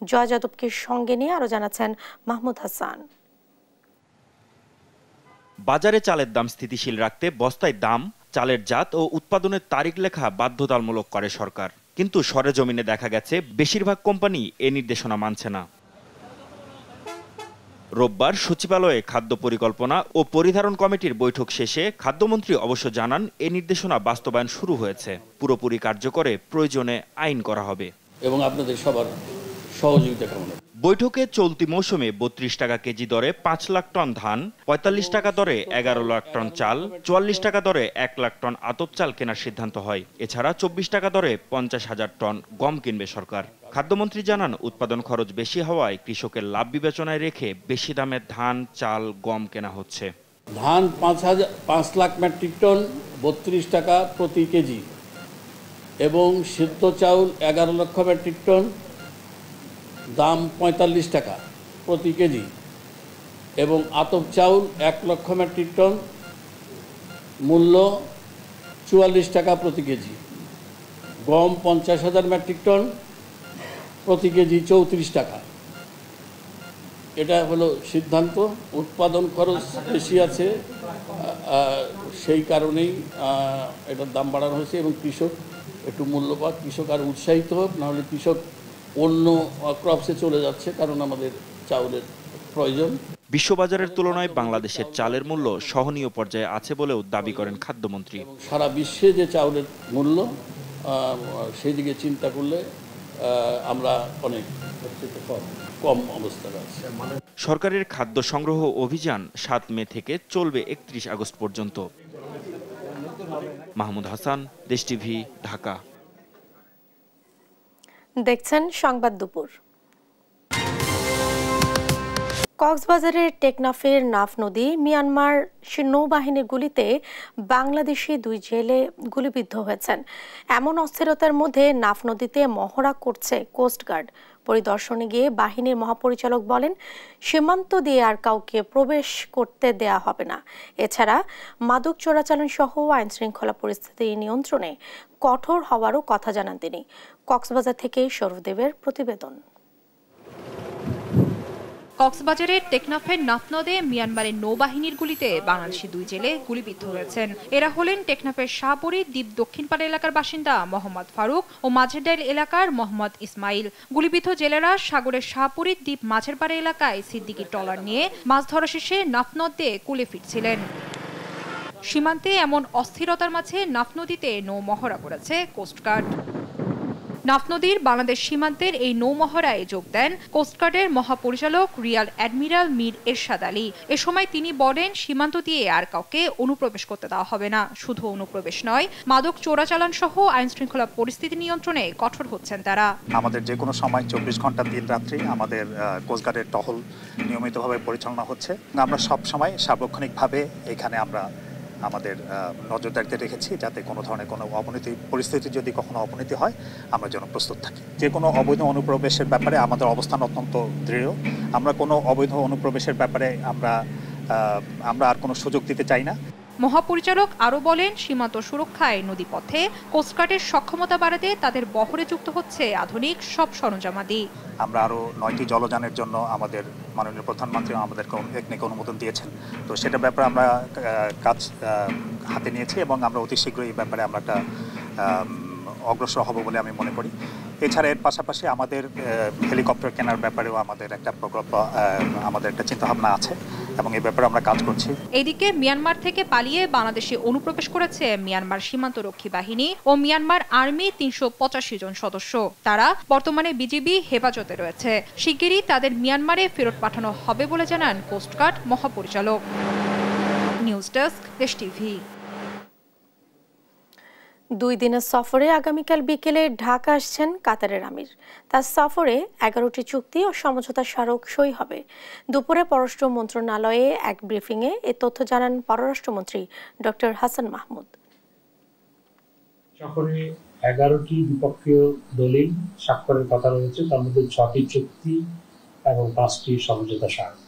S1: জয় যাদবকে সঙ্গে নিয়ে আরো জানাচ্ছেন মাহমুদ হাসান।
S2: বাজারে চালের দাম স্থিতিশীল রাখতে বস্তায় দাম, চালের জাত ও উৎপাদনের তারিখ লেখা বাধ্যতামূলক করে সরকার, কিন্তু সরেজমিনে দেখা গেছে বেশিরভাগ কোম্পানি এ নির্দেশনা মানছে না। রোববার সচিবালয়ে খাদ্য পরিকল্পনা ও পরিধারণ কমিটির বৈঠক শেষে খাদ্যমন্ত্রী অবশ্য জানান এই নির্দেশনা বাস্তবায়ন শুরু হয়েছে, পুরোপুরি কার্যকরে প্রয়োজনে আইন করা হবে
S18: এবং আপনাদের সবার সহযোগিতা কামনা।
S2: বৈঠকে চলতি মৌসুমে ৩২ টাকা কেজি দরে ৫ লাখ টন ধান, ৪৫ টাকা দরে ১১ লাখ টন চাল, ৪৪ টাকা দরে ১ লাখ টন আতপ চাল কেনার সিদ্ধান্ত হয়। এছাড়া ২৪ টাকা দরে ৫০,০০০ টন গম কিনবে সরকার। খাদ্যমন্ত্রী জানান, উৎপাদন খরচ বেশি হওয়ায় কৃষকের লাভ বিবেচনায় রেখে বেশি দামে ধান, চাল, গম কেনা হচ্ছে।
S18: ধান ৫ লাখ মেট্রিক টন ৩২ টাকা প্রতি কেজি এবং সিদ্ধ চাউল ১১ লক্ষ মেট্রিক টন, দাম ৪৫ টাকা প্রতি কেজি এবং আতপ চাউল ১ লক্ষ মেট্রিক টন, মূল্য ৪৪ টাকা প্রতি কেজি। গম ৫০,০০০ মেট্রিক টন, প্রতি কেজি ৩৪ টাকা। এটা হলো সিদ্ধান্ত। উৎপাদন খরচ বেশি আছে, সেই কারণেই এটার দাম বাড়ানো হয়েছে এবং কৃষক একটু মূল্য পাক, কৃষক আর উৎসাহিত হোক, নাহলে কৃষক অন্য ক্রপসে চলে যাচ্ছে, কারণ আমাদের চাউলের প্রয়োজন।
S2: বিশ্ববাজারের তুলনায় বাংলাদেশের চালের মূল্য সহনীয় পর্যায়ে আছে বলেও দাবি করেন খাদ্যমন্ত্রী।
S18: সারা বিশ্বে যে চাউলের মূল্য, সেই দিকে চিন্তা করলে আমরা অনেক কম অবস্থায় আছি।
S2: সরকারের খাদ্য সংগ্রহ অভিযান ৭ মে থেকে চলবে ৩১ আগস্ট পর্যন্ত। মাহমুদ হাসান, দেশ টিভি, ঢাকা।
S1: দেখছেন সংবাদ দুপুর। কক্সবাজারের টেকনাফের নাফ নদী মিয়ানমার নৌবাহিনীর গুলিতে বাংলাদেশি ২ জেলে গুলিবিদ্ধ হয়েছেন। এমন অস্থিরতার মধ্যে নাফ নদীতে মহড়া করছে কোস্টগার্ড। পরিদর্শনে গিয়ে বাহিনীর মহাপরিচালক বলেন, সীমান্ত দিয়ে আর কাউকে প্রবেশ করতে দেয়া হবে না। এছাড়া মাদক চোরাচালান সহ আইন শৃঙ্খলা পরিস্থিতি নিয়ন্ত্রণে কঠোর হওয়ারও কথা জানান তিনি। কক্সবাজার থেকে সৌরভদেবের প্রতিবেদন।
S11: কক্সবাজারের টেকনাফের নাফ নদে মিয়ানমারের নৌবাহিনীর গুলিতে বাংলাদেশি ২ জেলে গুলিবিদ্ধ হয়েছেন। এরা হলেন টেকনাফের শাহপুরী দ্বীপ দক্ষিণপাড়া এলাকার বাসিন্দা মোহাম্মদ ফারুক ও মাঝেরডাইল এলাকার মোহাম্মদ ইসমাইল। গুলিবিদ্ধ জেলেরা সাগরের শাহপুরী দ্বীপ মাঝেরপাড়া এলাকায় সিদ্দিকি ট্রলার নিয়ে মাছ ধরা শেষে নাফ নদ দিয়ে কুলে ফিরছিলেন। সীমান্তে এমন অস্থিরতার মাঝে নাফ নদীতে নৌ মহড়া করেছে কোস্টগার্ড। নাফ নদীর বাংলাদেশ সীমান্তের এই নৌমহড়ায় যোগ দেন কোস্টগার্ডের মহাপরিচালক রিয়াল অ্যাডমিরাল মীর এরশাদ আলী। এ সময় তিনি বলেন, সীমান্ত দিয়ে আর কাউকে অনুপ্রবেশ করতে দেওয়া হবে না। শুধু অনুপ্রবেশ নয়, মাদক চোরাচালান সহ আইন শৃঙ্খলা পরিস্থিতি নিয়ন্ত্রণে কঠোর হচ্ছেন তারা।
S4: আমাদের যে কোনো সময় ২৪ ঘন্টা দিন রাত্রি আমাদের কোস্টগার্ডের টহল নিয়মিতভাবে পরিচালনা হচ্ছে। আমরা সব সময় সার্বক্ষণিকভাবে এখানে আমরা আমাদের নজরদারিতে রেখেছি, যাতে কোনো ধরনের কোনো অবনতি পরিস্থিতি যদি কখনো অবনতি হয় আমরা যেন প্রস্তুত থাকি। যে কোনো অবৈধ অনুপ্রবেশের ব্যাপারে আমাদের অবস্থান অত্যন্ত দৃঢ়। আমরা কোনো অবৈধ অনুপ্রবেশের ব্যাপারে আমরা আর কোনো সুযোগ দিতে চাই না।
S11: মহাপরিচালক আরও বলেন, সীমান্ত সুরক্ষায় নদীপথে কোস্টগার্ডের সক্ষমতা বাড়াতে তাদের বহরে যুক্ত হচ্ছে আধুনিক সব সরঞ্জামাদি।
S4: আমরা আরও 9টি জলযানের জন্য আমাদের মাননীয় প্রধানমন্ত্রী আমাদেরকে টেকনিক অনুমোদন দিয়েছেন। তো সেটার ব্যাপারে আমরা কাজ হাতে নিয়েছি এবং আমরা অতি শীঘ্রই এই ব্যাপারে আমরা একটা অগ্রসর হব বলে আমি মনে করি। এছাড়া এর পাশাপাশি আমাদের হেলিকপ্টার কেনার ব্যাপারেও আমাদের একটা প্রকল্প, আমাদের একটা চিন্তাভাবনা আছে এবং এই ব্যাপারে আমরা কাজ করছি।
S11: এদিকে মিয়ানমার থেকে পালিয়ে বাংলাদেশে অনুপ্রবেশ করেছে মিয়ানমার সীমান্তরক্ষী বাহিনী ও মিয়ানমার আর্মি ৩৮৫ জন সদস্য। তারা বর্তমানে বিজিবি হেফাজতে রয়েছে। শিগগিরই তাদের মিয়ানমারে ফেরত পাঠানো হবে বলে জানান কোস্টগার্ড মহাপরিচালক। নিউজ ডেস্ক, দেশ টিভি।
S1: 2 দিনের সফরে আগামীকাল বিকেলে ঢাকা আসছেন কাতারের আমির। তার সফরে 11টি চুক্তি ও সমঝোতা স্মারক সই হবে। দুপুরে পররাষ্ট্র মন্ত্রণালয়ে এক ব্রিফিংয়ে এ তথ্য জানান পররাষ্ট্রমন্ত্রী ডক্টর হাসান মাহমুদ।
S22: সফরে 11টি দ্বিপক্ষীয় দলিল স্বাক্ষরের কথা রয়েছে, তার মধ্যে 6টি চুক্তি এবং 5টি সমঝোতা স্মারক।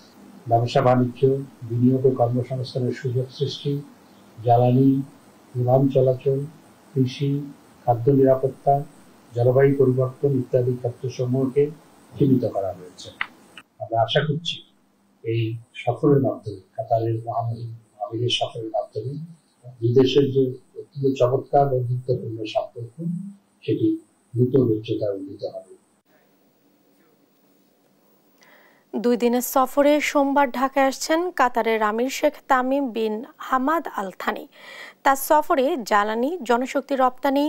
S22: ব্যবসা বাণিজ্য, বিনিয়োগ ও কর্মসংস্থানের সুযোগ সৃষ্টি, জ্বালানি, বিমান চলাচল, কৃষি, খাদ্য নিরাপত্তা, জলবায়ু পরিবর্তন ইত্যাদি ক্ষেত্রসমূহকে চিহ্নিত করা হয়েছে। আমরা আশা করছি এই সফরের মাধ্যমে কাতারের মহামহিম আমিরের সফরের মাধ্যমে দুই দেশের যে অত্যন্ত চমৎকার বন্ধুত্বপূর্ণ সম্পর্ক সেটি নতুন উচ্চতায় উন্নীত হবে।
S1: 2 দিনের সফরে সোমবার ঢাকায় আসছেন কাতারের আমির Sheikh Tamim bin Hamad Al Thani. তার সফরে জ্বালানি, জনশক্তি রপ্তানি,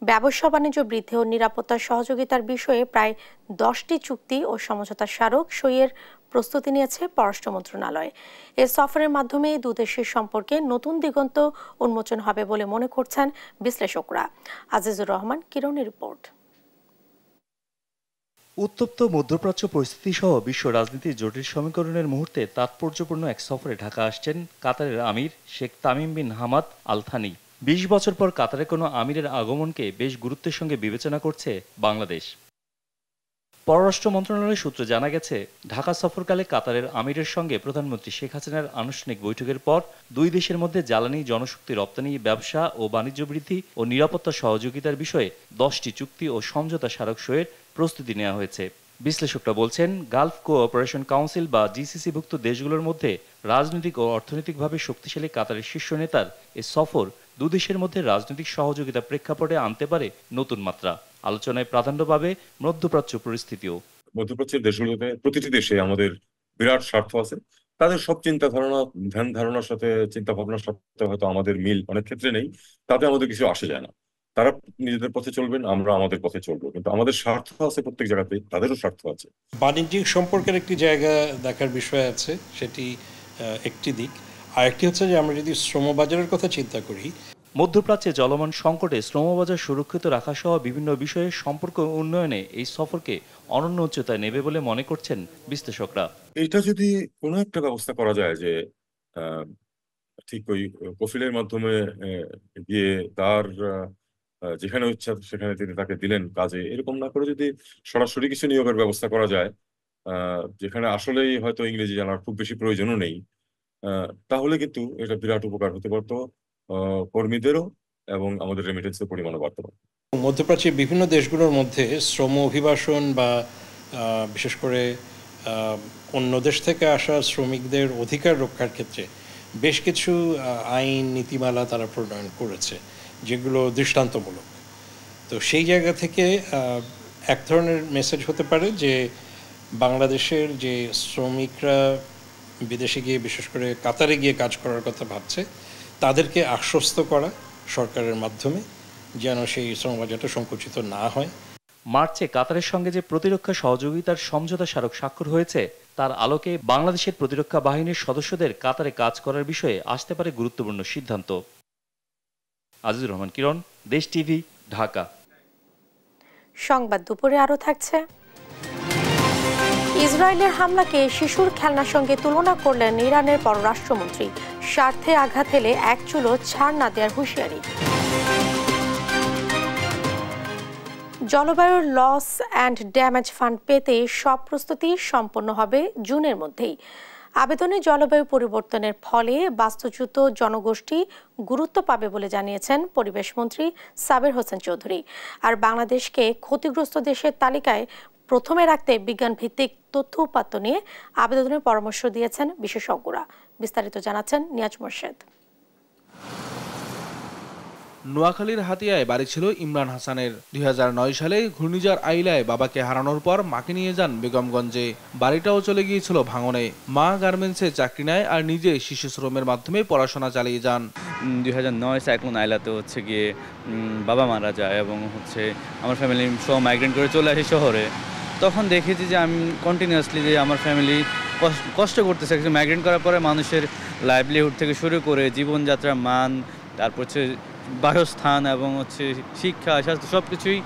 S1: ব্যবসা বাণিজ্য বৃদ্ধি ও নিরাপত্তা সহযোগিতার বিষয়ে প্রায় 10টি চুক্তি ও সমঝোতা স্মারক সইয়ের প্রস্তুতি নিয়েছে পররাষ্ট্র মন্ত্রণালয়। এ সফরের মাধ্যমে দুদেশের সম্পর্কে নতুন দিগন্ত উন্মোচন হবে বলে মনে করছেন বিশ্লেষকরা। আজিজুর রহমান কিরণের রিপোর্ট।
S5: উত্তপ্ত মধ্যপ্রাচ্য পরিস্থিতি সহ বিশ্ব রাজনীতির জটিল সমীকরণের মুহূর্তে তাৎপর্যপূর্ণ এক সফরে ঢাকা আসছেন কাতারের আমির Sheikh Tamim bin Hamad Al Thani. 20 বছর পর কাতারে কোনো আমিরের আগমনকে বেশ গুরুত্বের সঙ্গে বিবেচনা করছে বাংলাদেশ। পররাষ্ট্র মন্ত্রণালয় সূত্রে জানা গেছে, ঢাকা সফরকালে কাতারের আমিরের সঙ্গে প্রধানমন্ত্রী শেখ হাসিনার আনুষ্ঠানিক বৈঠকের পর দুই দেশের মধ্যে জ্বালানি, জনশক্তি রপ্তানি, ব্যবসা ও বাণিজ্য বৃদ্ধি ও নিরাপত্তা সহযোগিতার বিষয়ে 10টি চুক্তি ও সমঝোতা স্মারক সইয়ের প্রস্তুতি নেওয়া হয়েছে। বিশ্লেষকরা বলছেন, গালফ কোঅপারেশন কাউন্সিল বা জিসিসিভুক্ত দেশগুলোর মধ্যে রাজনৈতিক ও অর্থনৈতিকভাবে শক্তিশালী কাতারের শীর্ষ নেতার এ সফর দুদেশের মধ্যে রাজনৈতিক সহযোগিতা প্রেক্ষাপটে আনতে পারে নতুন মাত্রা। আলোচনায় প্রাধান্য পাবে মধ্যপ্রাচ্য পরিস্থিতিও।
S6: মধ্যপ্রাচ্যের দেশগুলোতে প্রতিটি দেশে আমাদের বিরাট স্বার্থ আছে। তাদের সব চিন্তা ধারণা, ধ্যান ধারণার সাথে, চিন্তা ভাবনার সাথে হয়তো আমাদের মিল অনেক ক্ষেত্রে নেই। তাতে আমাদের কিছু আসে যায় না। তারা নিজেদের পথে চলবেন, আমরা আমাদের পথে চলবো, কিন্তু আমাদের স্বার্থ আছে প্রত্যেক জায়গাতে, তাদেরও স্বার্থ আছে।
S23: বাণিজ্যিক সম্পর্কের একটি জায়গা দেখার বিষয় আছে, সেটি একটি দিক। আরেকটি হচ্ছে যে আমরা যদি শ্রমবাজারের কথা চিন্তা করি,
S5: মধ্যপ্রাচ্যে চলমান সংকটে শ্রমবাজার সুরক্ষিত রাখা সহ বিভিন্ন বিষয়ে সম্পর্ক উন্নয়নে এই সফরকে অনন্য উচ্চতায় নেবে বলে মনে করছেন বিশ্লেষকরা।
S6: এটা যদি কোনো একটা ব্যবস্থা করা যায় যে ঠিক ওই কফিলের মাধ্যমে গিয়ে তার যেখানে ইচ্ছা সেখানে তিনি তাকে দিলেন কাজে, এরকম না করে যদি সরাসরি কিছু নিয়োগের ব্যবস্থা করা যায়, যেখানে আসলেই হয়তো ইংরেজি জানার খুব বেশি প্রয়োজনও নেই, তাহলে কিন্তু এটা বিরাট উপকার হতে পারতো কর্মীদেরও এবং আমাদের রেমিটেন্সের পরিমাণও বাড়তে পারে।
S23: মধ্যপ্রাচ্যের বিভিন্ন দেশগুলোর মধ্যে শ্রম অভিবাসন বা বিশেষ করে অন্য দেশ থেকে আসা শ্রমিকদের অধিকার রক্ষার ক্ষেত্রে বেশ কিছু আইন নীতিমালা তারা প্রণয়ন করেছে, যেগুলো দৃষ্টান্তমূলক। তো সেই জায়গা থেকে এক ধরনের মেসেজ হতে পারে যে বাংলাদেশের যে শ্রমিকরা বিদেশে গিয়ে, বিশেষ করে কাতারে গিয়ে কাজ করার কথা ভাবছে, তাদেরকে আশ্বস্ত করা সরকারের মাধ্যমে যেন সেই শ্রমবাজারটা সংকুচিত না হয়।
S5: মার্চে কাতারের সঙ্গে যে প্রতিরক্ষা সহযোগিতার সমঝোতা স্মারক স্বাক্ষর হয়েছে, তার আলোকে বাংলাদেশের প্রতিরক্ষা বাহিনীর সদস্যদের কাতারে কাজ করার বিষয়ে আসতে পারে গুরুত্বপূর্ণ সিদ্ধান্ত। আজিজুর রহমান কিরণ, দেশ টিভি, ঢাকা।
S1: সংবাদ দুপুরে আরো থাকছে। ইসরায়েলের হামলাকে শিশুর খেলনার সঙ্গে তুলনা করলেন ইরানের পররাষ্ট্রমন্ত্রী। স্বার্থে আঘাত এলে এক চুলো ছাড় না দেওয়ার হুঁশিয়ারি। জলবায়ুর লস অ্যান্ড ড্যামেজ ফান্ড পেতে সব প্রস্তুতি সম্পন্ন হবে জুনের মধ্যেই। আবেদনে জলবায়ু পরিবর্তনের ফলে বাস্তুচ্যুত জনগোষ্ঠী গুরুত্ব পাবে বলে জানিয়েছেন পরিবেশ মন্ত্রী সাবের হোসেন চৌধুরী। আর বাংলাদেশকে ক্ষতিগ্রস্ত দেশের তালিকায় প্রথমে রাখতে বিজ্ঞান ভিত্তিক তথ্য উপাত্ত নিয়ে আবেদনের পরামর্শ দিয়েছেন বিশেষজ্ঞরা। বিস্তারিত জানাচ্ছেন নিয়াজ মোর্শেদ।
S24: নোয়াখালীর হাতিয়ায় বাড়ি ছিল ইমরান হাসানের। 2009 সালে ঘূর্ণিঝড় আইলায় বাবাকে হারানোর পর মাকে নিয়ে যান বেগমগঞ্জে। বাড়িটাও চলে গিয়েছিল ভাঙনে। মা গার্মেন্টসে চাকরি নেয় আর নিজে শিশু শ্রমের মাধ্যমে পড়াশোনা চালিয়ে যান।
S25: 2009 সাইক্লোন আইলাতে গিয়ে বাবা মারা যায় এবং আমার ফ্যামিলি সব মাইগ্রেন্ট করে চলে আসি শহরে। তখন দেখেছি যে আমি কন্টিনিউয়াসলি যে আমার ফ্যামিলি কষ্ট করতেছে। মাইগ্রেন্ট করার পরে মানুষের লাইভলিহুড থেকে শুরু করে জীবনযাত্রার মান, তারপর বাসস্থান এবং শিক্ষা, স্বাস্থ্য সবকিছুই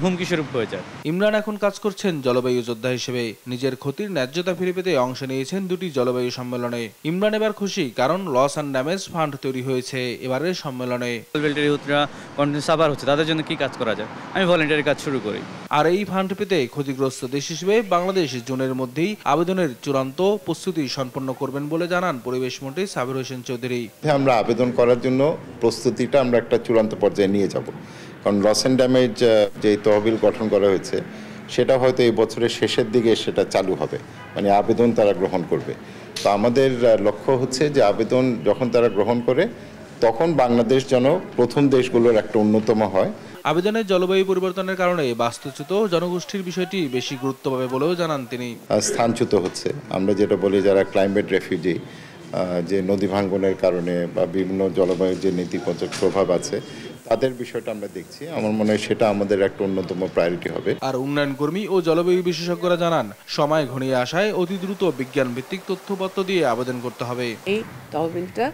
S25: হুমকি স্বরূপ হয়ে যায়।
S24: ইমরান এখন কাজ করছেন জলবায়ু যোদ্ধা হিসেবে। নিজের ক্ষতির ন্যায্যতা ফিরে পেতে অংশ নিয়েছেন 2টি জলবায়ু সম্মেলনে। ইমরান এবার খুশি, কারণ লস অ্যান্ড ড্যামেজ ফান্ড তৈরি হয়েছে এবারের সম্মেলনে।
S25: সাবার হচ্ছে, তাদের জন্য কি কাজ করা যায়, আমি ভলেন্টারি কাজ শুরু করি।
S24: আর এই ফান্ড পেতে ক্ষতিগ্রস্ত দেশ হিসেবে বাংলাদেশ জুনের মধ্যেই আবেদনের চূড়ান্ত প্রস্তুতি সম্পন্ন করবেন বলে জানান পরিবেশ মন্ত্রী সাবের হোসেন চৌধুরী।
S26: আমরা আবেদন করার জন্য প্রস্তুতিটা আমরা একটা চূড়ান্ত পর্যায়ে নিয়ে যাব, কারণ লস অ্যান্ড ড্যামেজ যে তহবিল গঠন করা হয়েছে সেটা হয়তো এই বছরের শেষের দিকে সেটা চালু হবে, মানে আবেদন তারা গ্রহণ করবে। তো আমাদের লক্ষ্য হচ্ছে যে আবেদন যখন তারা গ্রহণ করে তখন বাংলাদেশ যেন প্রথম দেশগুলোর একটা অন্যতম হয়।
S24: আবেদনে জলবায়ু পরিবর্তনের কারণে বাস্তুচ্যুত জনগোষ্ঠীর বিষয়টি বেশি গুরুত্ব পাবে বলেও জানান তিনি।
S26: স্থানচ্যুত হচ্ছে, আমরা যেটা বলি যারা ক্লাইমেট রেফিউজি, যে নদী ভাঙ্গনের কারণে বা বিভিন্ন জলবায়ুর যে নেতিবাচক প্রভাব আছে তাদের বিষয়টা আমরা দেখছি। আমার মনে হয় সেটা আমাদের একটা অন্যতম প্রায়োরিটি হবে।
S24: আর উন্নয়ন কর্মী ও জলবায়ু বিশেষজ্ঞরা জানান সময় ঘনিয়ে আসায় অতি দ্রুত বিজ্ঞান ভিত্তিক তথ্যপত্র দিয়ে আবেদন করতে হবে।
S3: এই তহবিলটা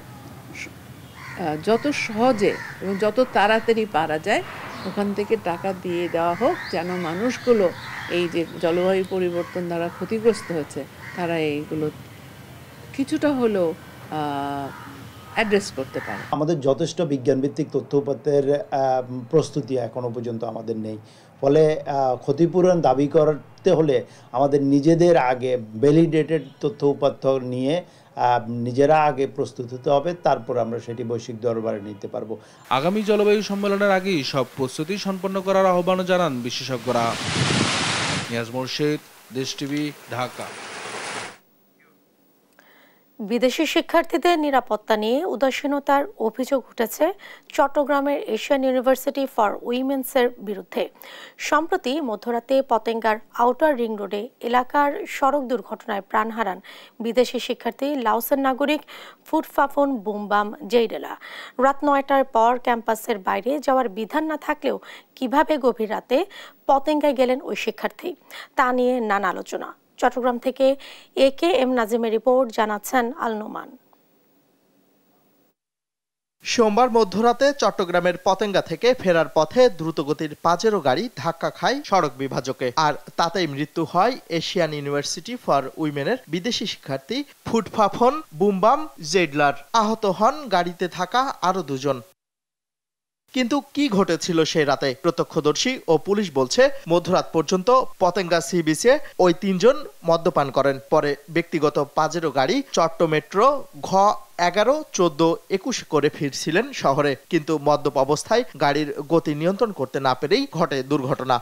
S3: যত সহজে এবং যত তাড়াতাড়ি পারা যায় ওখান থেকে টাকা দিয়ে দেওয়া হোক, যেন মানুষগুলো এই যে জলবায়ু পরিবর্তন দ্বারা ক্ষতিগ্রস্ত হচ্ছে তারা এইগুলো কিছুটা হলেও অ্যাড্রেস করতে পারে।
S7: আমাদের যথেষ্ট বিজ্ঞানভিত্তিক তথ্যপত্রের প্রস্তুতি এখনো পর্যন্ত আমাদের নেই, ফলে ক্ষতিপূরণ দাবি করতে হলে আমাদের নিজেদের আগে ভ্যালিডেটেড তথ্যপত্র নিয়ে নিজেরা আগে প্রস্তুত হতে হবে, তারপর আমরা সেটি বৈশ্বিক দরবারে নিতে পারবো।
S24: আগামী জলবায়ু সম্মেলনের আগেই সব প্রস্তুতি সম্পন্ন করার আহ্বান জানান বিশেষজ্ঞরা। নিয়াজ মোর্শেদ, দেশ টিভি, ঢাকা।
S1: বিদেশি শিক্ষার্থীদের নিরাপত্তা নিয়ে উদাসীনতার অভিযোগ উঠেছে চট্টগ্রামের এশিয়ান ইউনিভার্সিটি ফর উইমেন্সের বিরুদ্ধে। সম্প্রতি মধ্যরাতে পতেঙ্গার আউটার রিং রোডে এলাকার সড়ক দুর্ঘটনায় প্রাণ হারান বিদেশি শিক্ষার্থী লাওসের নাগরিক ফুটফাফন বুমবাম জেইডেলা। রাত 9টার পর ক্যাম্পাসের বাইরে যাওয়ার বিধান না থাকলেও কিভাবে গভীর রাতে পতেঙ্গায় গেলেন ওই শিক্ষার্থী, তা নিয়ে নানা আলোচনা। চট্টগ্রাম থেকে AK-M নাজিমের রিপোর্ট, জানাচ্ছেন আল নোমান।
S9: সোমবার মধ্যরাতে চট্টগ্রামের পতেঙ্গা থেকে ফেরার পথে দ্রুতগতির পাজেরো গাড়ি ধাক্কা খায় সড়ক বিভাজকে, আর তাতেই মৃত্যু হয় এশিয়ান ইউনিভার্সিটি ফর উইমেনের বিদেশি শিক্ষার্থী ফুটফাফন বুমবাম জেডলার। আহত হন গাড়িতে থাকা আরো দুজন। কিন্তু কি ঘটেছিল সেই রাতে? প্রত্যক্ষদর্শী ও পুলিশ বলছে মধ্যরাত পর্যন্ত পতেঙ্গা সি বিচে ওই তিনজন মদ্যপান করেন। পরে ব্যক্তিগত পাজেরো গাড়ি চট্ট মেট্রো ঘ 11, 14, 21 করে ফিরছিলেন শহরে, কিন্তু মদ্যপ অবস্থায় গাড়ির গতি নিয়ন্ত্রণ করতে না পেরেই ঘটে দুর্ঘটনা।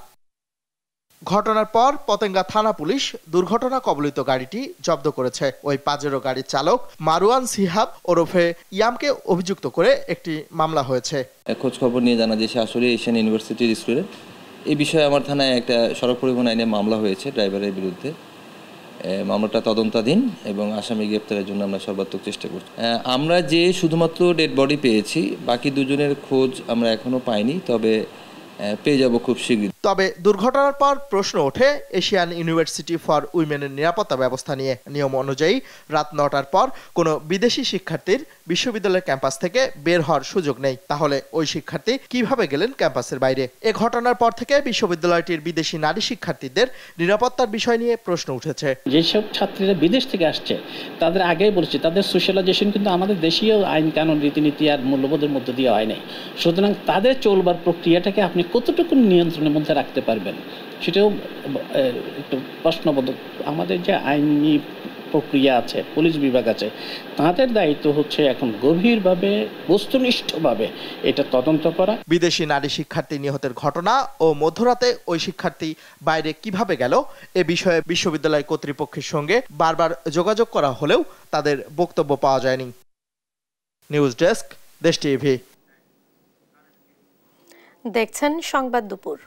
S9: ঘটনার পর পতেঙ্গা থানা পুলিশ দুর্ঘটনা কবলিত গাড়িটি জব্দ করেছে। ওই পাজেরো গাড়ির চালক মারুয়ান সিহাব ওরফে ইয়ামকে অভিযুক্ত করে একটি মামলা হয়েছে।
S10: খোঁজ খবর নিয়ে জানা যায় সে আসলে এশিয়ান ইউনিভার্সিটির স্টুডেন্ট। এই বিষয়ে আমার থানায় একটা সড়ক পরিবহন আইনে মামলা হয়েছে ড্রাইভারের বিরুদ্ধে। মামলাটা তদন্তাধীন এবং আসামি গ্রেপ্তারের জন্য আমরা সর্বাত্মক চেষ্টা করছি। আমরা যে শুধুমাত্র ডেড বডি পেয়েছি, বাকি দুজনের খোঁজ আমরা এখনো পাইনি, তবে পেয়ে যাব খুব শীঘ্রই।
S9: তবে দুর্ঘটনার পর প্রশ্ন ওঠে এশিয়ান ইউনিভার্সিটি ফর উইমেনের নিরাপত্তা ব্যবস্থা নিয়ে। নিয়ম অনুযায়ী রাত 9টার পর কোনো বিদেশি শিক্ষার্থীর বিশ্ববিদ্যালয়ের ক্যাম্পাস থেকে বের হওয়ার সুযোগ নেই। তাহলে ওই শিক্ষার্থী কিভাবে গেলেন ক্যাম্পাসের বাইরে? এ ঘটনার পর থেকে বিশ্ববিদ্যালয়টির বিদেশি নারী শিক্ষার্থীদের নিরাপত্তার বিষয় নিয়ে প্রশ্ন উঠেছে।
S12: যেসব ছাত্রীরা বিদেশ থেকে আসছে তাদের আগেই বলেছি তাদের সোশ্যালাইজেশন কিন্তু আমাদের দেশীয় আইন কানুন রীতিনীতি আর মূল্যবোধের মধ্যে দিয়ে হয় নাই। সুতরাং তাদের চলবার প্রক্রিয়াটাকে আপনি কতটুকু নিয়ন্ত্রণের মধ্যে রাখতে পারবেন সেটাও একটু প্রশ্নবোধক। আমাদের যে আইনি প্রক্রিয়া আছে, পুলিশ বিভাগ আছে, তাদের দায়িত্ব হচ্ছে এখন গভীরভাবে বস্তুনিষ্ঠভাবে এটা তদন্ত করা।
S9: বিদেশি নারী শিক্ষার্থী নিহতের ঘটনা ও মধ্যরাতে ওই শিক্ষার্থী বাইরে কিভাবে গেল এ বিষয়ে বিশ্ববিদ্যালয় কর্তৃপক্ষের সঙ্গে বারবার যোগাযোগ করা হলেও তাদের বক্তব্য পাওয়া যায়নি। নিউজ ডেস্ক, দেশ টিভি।
S1: দেখছেন সংবাদ দুপুর।